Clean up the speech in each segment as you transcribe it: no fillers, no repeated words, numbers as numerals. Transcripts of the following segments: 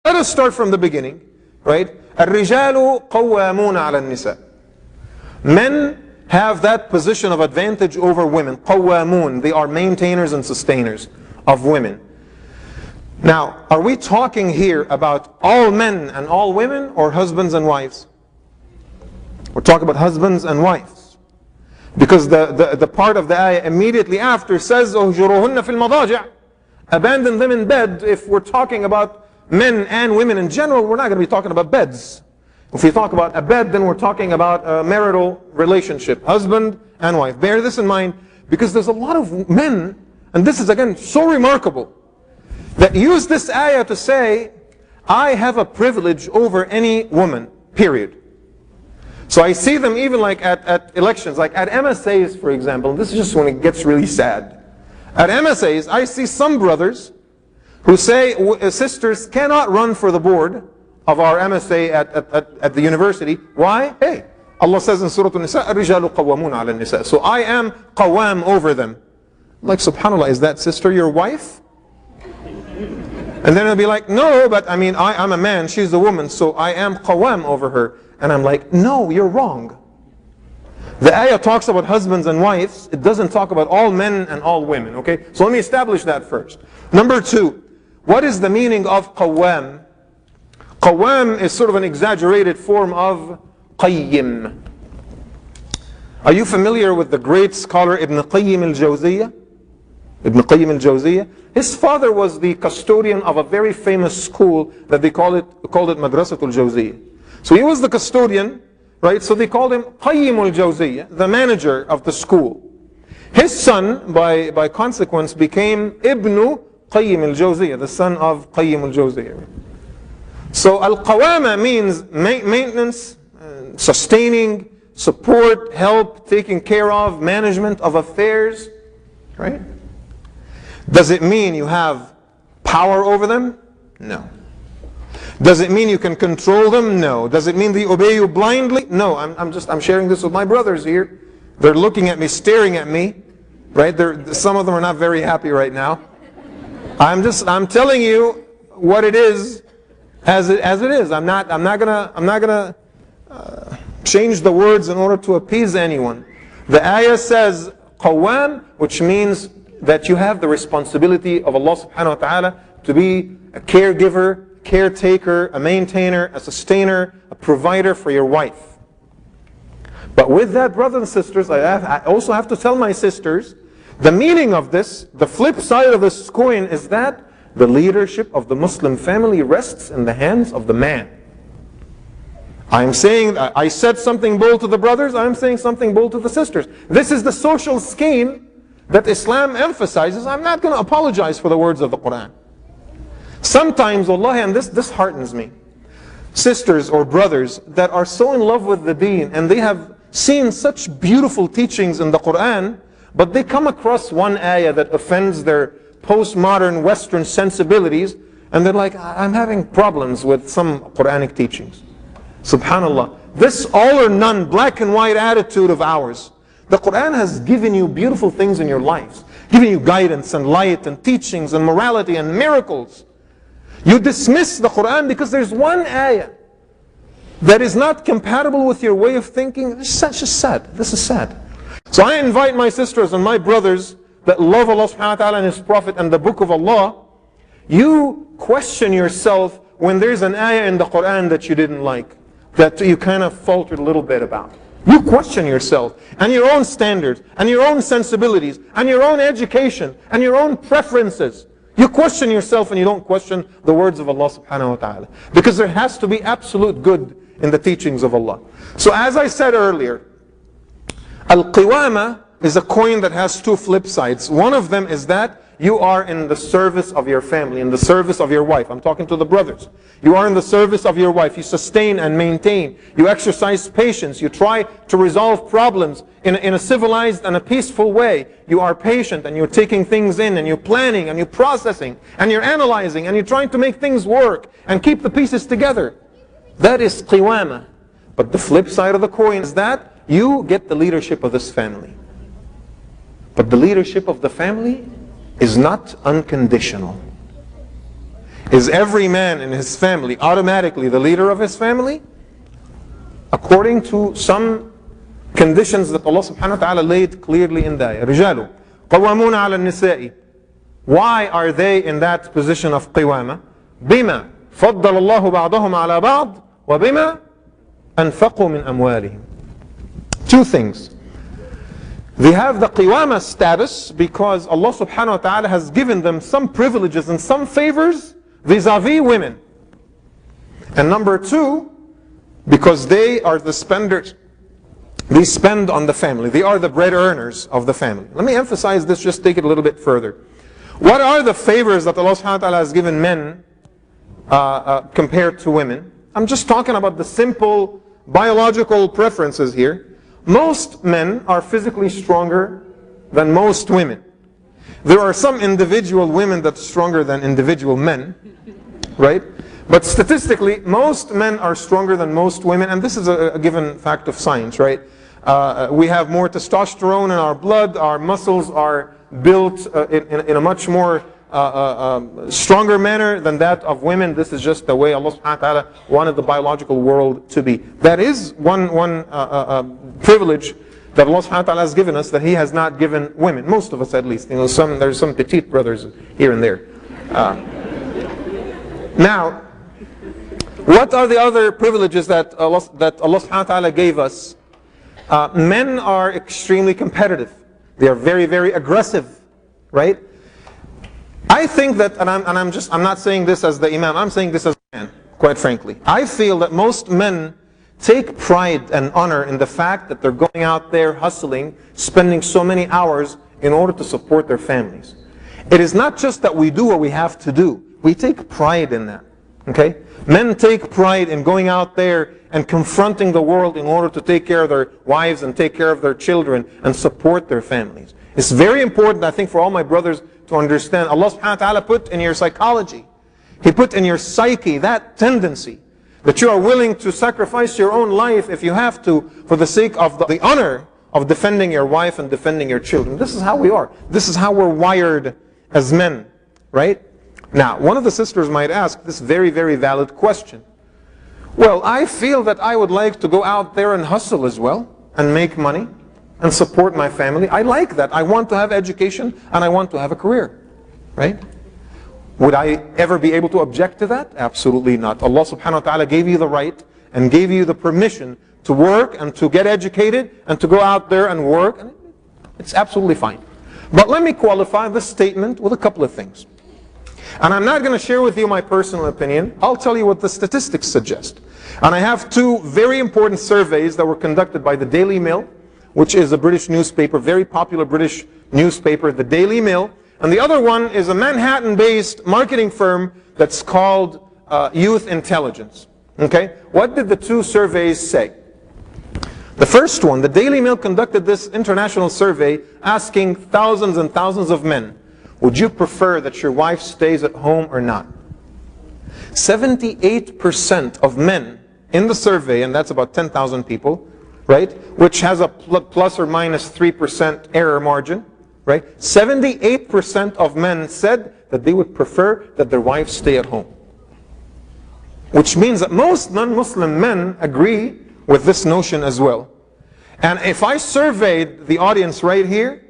Let us start from the beginning, right? الرجال قوامون على النساء. Men have that position of advantage over women. قوامون, they are maintainers and sustainers of women. Now, are we talking here about all men and all women, or husbands and wives? We're talking about husbands and wives. Because the part of the ayah immediately after says, أُهْجُرُوهُنَّ فِي الْمَضَاجِعِ. Abandon them in bed. If we're talking about men and women in general, we're not going to be talking about beds. If we talk about a bed, then we're talking about a marital relationship, husband and wife. Bear this in mind, because there's a lot of men, and this is again so remarkable, that use this ayah to say, I have a privilege over any woman, period. So I see them even like at elections, like at MSAs, for example. This is just when it gets really sad. At MSAs, I see some brothers who say sisters cannot run for the board of our MSA at the university. Why? Hey, Allah says in Surah An-Nisa, الرجال قوامون على النساء. So I am qawam over them. Like, subhanAllah, is that sister your wife? And then it'll be like, no, but I mean, I'm a man, she's a woman, so I am qawam over her. And I'm like, no, you're wrong. The ayah talks about husbands and wives. It doesn't talk about all men and all women, okay? So let me establish that first. Number two, what is the meaning of qawam? Qawam is sort of an exaggerated form of qayyim. Are you familiar with the great scholar Ibn Qayyim al-Jawziyah? Ibn Qayyim al-Jawziyah? His father was the custodian of a very famous school that they called it Madrasatul Jawziyah. So he was the custodian, right? So they called him Qayyim al-Jawziyah, the manager of the school. His son, by consequence, became Ibn Qayyim al-Jawziyah, the son of Qayyim al-Jawziyah. So al-qawama means maintenance, sustaining, support, help, taking care of, management of affairs, right? Does it mean you have power over them? No. Does it mean you can control them? No. Does it mean they obey you blindly? No. I'm sharing this with my brothers here. They're looking at me, staring at me, right? Some of them are not very happy right now. I'm telling you what it is as it is. I'm not gonna change the words in order to appease anyone. The ayah says qawam, which means that you have the responsibility of Allah subhanahu wa ta'ala to be a caregiver, caretaker, a maintainer, a sustainer, a provider for your wife. But with that, brothers and sisters, I also have to tell my sisters, the meaning of this, the flip side of this coin is that the leadership of the Muslim family rests in the hands of the man. I'm saying, I said something bold to the brothers, I'm saying something bold to the sisters. This is the social scheme that Islam emphasizes. I'm not going to apologize for the words of the Quran. Sometimes, wallahi, and this heartens me, sisters or brothers that are so in love with the deen and they have seen such beautiful teachings in the Quran, but they come across one ayah that offends their postmodern Western sensibilities, and they're like, I'm having problems with some Quranic teachings. Subhanallah. This all or none, black and white attitude of ours. The Quran has given you beautiful things in your lives, giving you guidance and light and teachings and morality and miracles. You dismiss the Quran because there's one ayah that is not compatible with your way of thinking. It's just sad. This is sad. So I invite my sisters and my brothers that love Allah subhanahu wa ta'ala and His Prophet and the Book of Allah, you question yourself when there's an ayah in the Quran that you didn't like, that you kind of faltered a little bit about. You question yourself and your own standards and your own sensibilities and your own education and your own preferences. You question yourself and you don't question the words of Allah subhanahu wa ta'ala. Because there has to be absolute good in the teachings of Allah. So as I said earlier, al-qiwama is a coin that has two flip sides. One of them is that you are in the service of your family, in the service of your wife. I'm talking to the brothers. You are in the service of your wife. You sustain and maintain. You exercise patience. You try to resolve problems in a civilized and a peaceful way. You are patient and you're taking things in and you're planning and you're processing and you're analyzing and you're trying to make things work and keep the pieces together. That is qiwama. But the flip side of the coin is that you get the leadership of this family. But the leadership of the family is not unconditional. Is every man in his family automatically the leader of his family? According to some conditions that Allah subhanahu wa ta'ala laid clearly in the ayah. رِجَالُ قَوَّامُونَ عَلَى النِّسَاءِ. Why are they in that position of qiwama? بِمَا فَضَّلَ اللَّهُ بَعْضَهُمْ عَلَى بَعْضٍ وَبِمَا أَنفَقُوا مِنْ أَمْوَالِهِمْ. Two things. They have the qiwama status because Allah subhanahu wa ta'ala has given them some privileges and some favors vis-a-vis women. And number two, because they are the spenders, they spend on the family. They are the bread earners of the family. Let me emphasize this, just take it a little bit further. What are the favors that Allah subhanahu wa ta'ala has given men compared to women? I'm just talking about the simple biological preferences here. Most men are physically stronger than most women. There are some individual women that's stronger than individual men, right? But statistically, most men are stronger than most women, and this is a given fact of science, right? We have more testosterone in our blood, our muscles are built in a much more stronger manner than that of women. This is just the way Allah subhanahu wa ta'ala wanted the biological world to be. That is one privilege that Allah subhanahu wa ta'ala has given us that He has not given women. Most of us at least. You know, there's some petite brothers here and there. Now, what are the other privileges that Allah subhanahu wa ta'ala gave us? Men are extremely competitive. They are very, very aggressive, right? I think that, and I'm not saying this as the imam, I'm saying this as a man, quite frankly. I feel that most men take pride and honor in the fact that they're going out there hustling, spending so many hours in order to support their families. It is not just that we do what we have to do. We take pride in that. Okay? Men take pride in going out there and confronting the world in order to take care of their wives and take care of their children and support their families. It's very important, I think, for all my brothers to understand. Allah subhanahu wa ta'ala put in your psychology, He put in your psyche that tendency that you are willing to sacrifice your own life if you have to for the sake of the honor of defending your wife and defending your children. This is how we are. This is how we're wired as men, right? Now, one of the sisters might ask this very, very valid question. Well, I feel that I would like to go out there and hustle as well and make money and support my family. I like that. I want to have education and I want to have a career, right? Would I ever be able to object to that? Absolutely not. Allah subhanahu wa ta'ala gave you the right and gave you the permission to work and to get educated and to go out there and work. And it's absolutely fine. But let me qualify this statement with a couple of things. And I'm not going to share with you my personal opinion. I'll tell you what the statistics suggest. And I have two very important surveys that were conducted by the Daily Mail, which is a British newspaper, very popular British newspaper, the Daily Mail. And the other one is a Manhattan-based marketing firm that's called Youth Intelligence. Okay? What did the two surveys say? The first one, the Daily Mail conducted this international survey asking thousands and thousands of men, would you prefer that your wife stays at home or not? 78% of men in the survey, and that's about 10,000 people, right, which has a plus or minus 3% error margin, right? 78% of men said that they would prefer that their wives stay at home. Which means that most non-Muslim men agree with this notion as well. And if I surveyed the audience right here,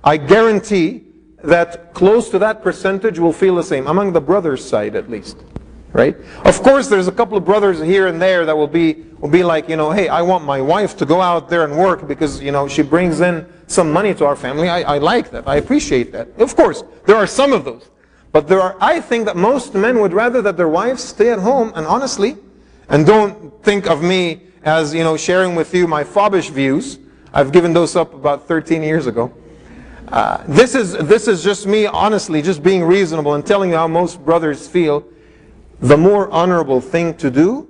I guarantee that close to that percentage will feel the same, among the brothers' side at least, right? Of course, there's a couple of brothers here and there that will be like, you know, hey, I want my wife to go out there and work because, you know, she brings in some money to our family. I like that. I appreciate that. Of course, there are some of those. But I think that most men would rather that their wives stay at home, and honestly, and don't think of me as, you know, sharing with you my fobbish views. I've given those up about 13 years ago. This is just me, honestly, just being reasonable and telling you how most brothers feel. The more honorable thing to do,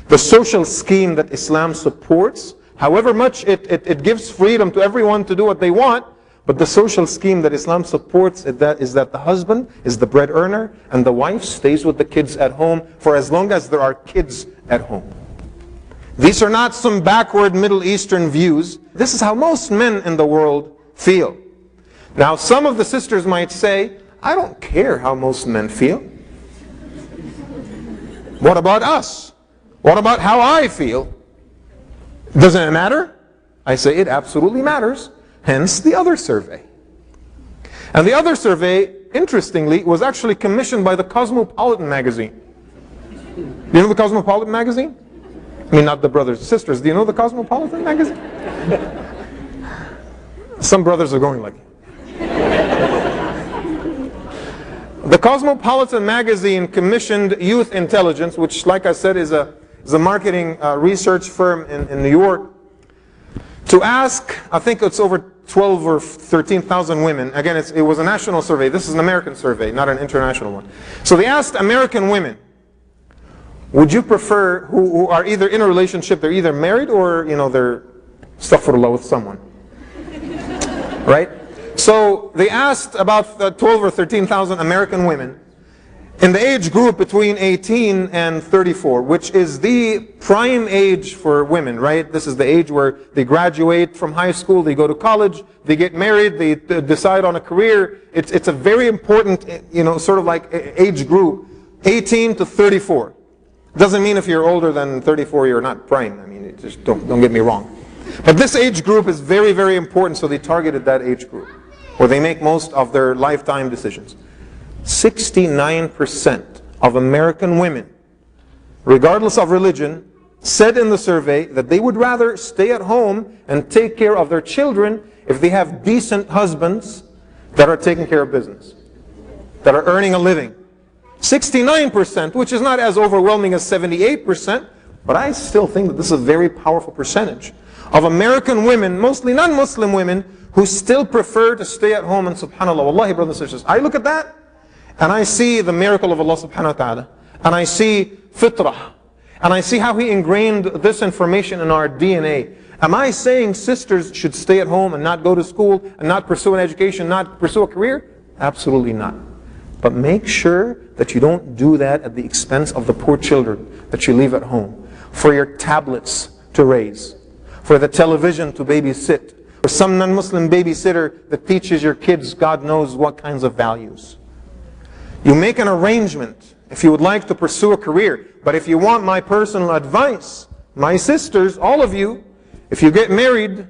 the social scheme that Islam supports, however much it gives freedom to everyone to do what they want, but the social scheme that Islam supports is that the husband is the bread earner and the wife stays with the kids at home for as long as there are kids at home. These are not some backward Middle Eastern views. This is how most men in the world feel. Now, some of the sisters might say, I don't care how most men feel. What about us? What about how I feel? Doesn't it matter? I say it absolutely matters. Hence the other survey. And the other survey, interestingly, was actually commissioned by the Cosmopolitan magazine. Do you know the Cosmopolitan magazine? I mean, not the brothers and sisters. Do you know the Cosmopolitan magazine? Some brothers are going like it. The Cosmopolitan magazine commissioned Youth Intelligence, which, like I said, is a marketing research firm in New York, to ask, I think it's over 12 or 13,000 women. Again, it was a national survey. This is an American survey, not an international one. So they asked American women, would you prefer, who are either in a relationship, they're either married or, they're astaghfirullah with someone. Right? So they asked about 12 or 13,000 American women in the age group between 18 and 34, which is the prime age for women, right? This is the age where they graduate from high school, they go to college, they get married, they decide on a career. It's a very important, sort of like age group, 18 to 34. Doesn't mean if you're older than 34 you're not prime. I mean, just don't get me wrong. But this age group is very, very important, so they targeted that age group, where they make most of their lifetime decisions. 69% of American women, regardless of religion, said in the survey that they would rather stay at home and take care of their children if they have decent husbands that are taking care of business, that are earning a living. 69%, which is not as overwhelming as 78%, but I still think that this is a very powerful percentage of American women, mostly non-Muslim women, who still prefer to stay at home. And subhanAllah, wallahi, brothers and sisters, I look at that and I see the miracle of Allah subhanahu wa ta'ala, and I see fitrah, and I see how He ingrained this information in our DNA. Am I saying sisters should stay at home and not go to school and not pursue an education, not pursue a career? Absolutely not. But make sure that you don't do that at the expense of the poor children that you leave at home, for your tablets to raise, for the television to babysit, for some non-Muslim babysitter that teaches your kids God knows what kinds of values. You make an arrangement if you would like to pursue a career. But if you want my personal advice, my sisters, all of you, if you get married,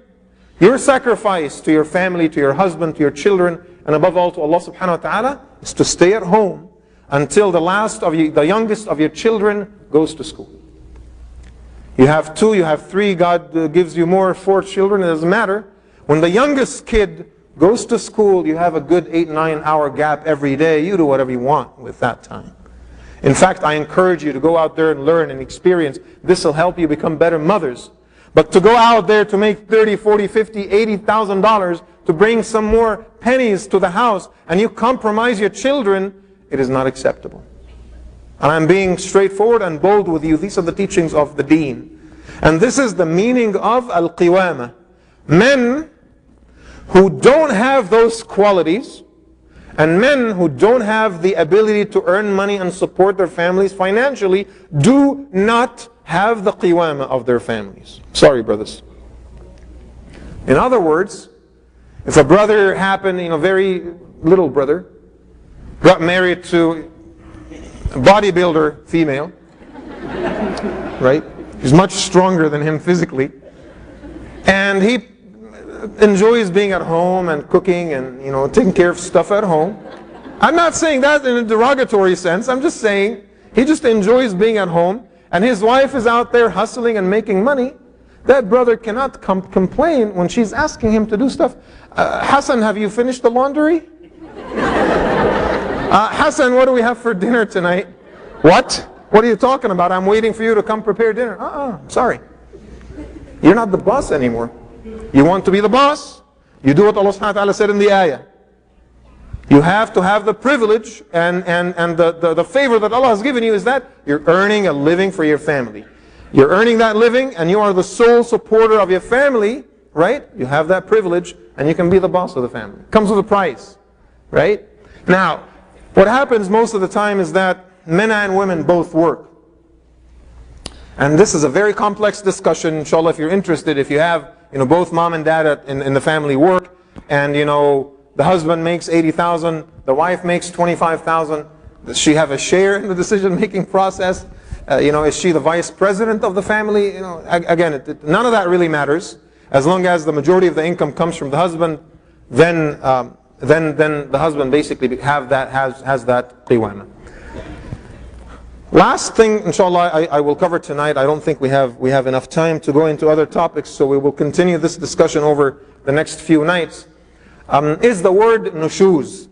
your sacrifice to your family, to your husband, to your children, and above all to Allah subhanahu wa ta'ala, is to stay at home until the youngest of your children goes to school. You have 2, you have 3, God gives you more, 4 children, it doesn't matter. When the youngest kid goes to school, you have a good 8-9 hour gap every day. You do whatever you want with that time. In fact, I encourage you to go out there and learn and experience. This will help you become better mothers. But to go out there to make $30, $40, $50, $80,000 to bring some more pennies to the house and you compromise your children, it is not acceptable. And I'm being straightforward and bold with you. These are the teachings of the deen. And this is the meaning of al-qiwama. Men who don't have those qualities, and men who don't have the ability to earn money and support their families financially, do not have the qiwama of their families. Sorry, brothers. In other words, if a brother happened, very little brother, got married to a bodybuilder female, right? He's much stronger than him physically, and he enjoys being at home and cooking and taking care of stuff at home. I'm not saying that in a derogatory sense. I'm just saying he just enjoys being at home, and his wife is out there hustling and making money. That brother cannot complain when she's asking him to do stuff. Hassan, have you finished the laundry? Hassan, what do we have for dinner tonight? What? What are you talking about? I'm waiting for you to come prepare dinner. Sorry. You're not the boss anymore. You want to be the boss? You do what Allah subhanahu wa ta'ala said in the ayah. You have to have the privilege and the favor that Allah has given you is that you're earning a living for your family. You're earning that living and you are the sole supporter of your family, right? You have that privilege and you can be the boss of the family. Comes with a price, right? Now, what happens most of the time is that men and women both work. And this is a very complex discussion. Inshallah, if you're interested, if you have both mom and dad in the family work, and the husband makes 80,000, the wife makes 25,000, does she have a share in the decision-making process? Is she the vice president of the family? Again, none of that really matters. As long as the majority of the income comes from the husband, then the husband basically has that qiwama. Last thing, inshallah, I will cover tonight. I don't think we have enough time to go into other topics, so we will continue this discussion over the next few nights. Is the word nushuz.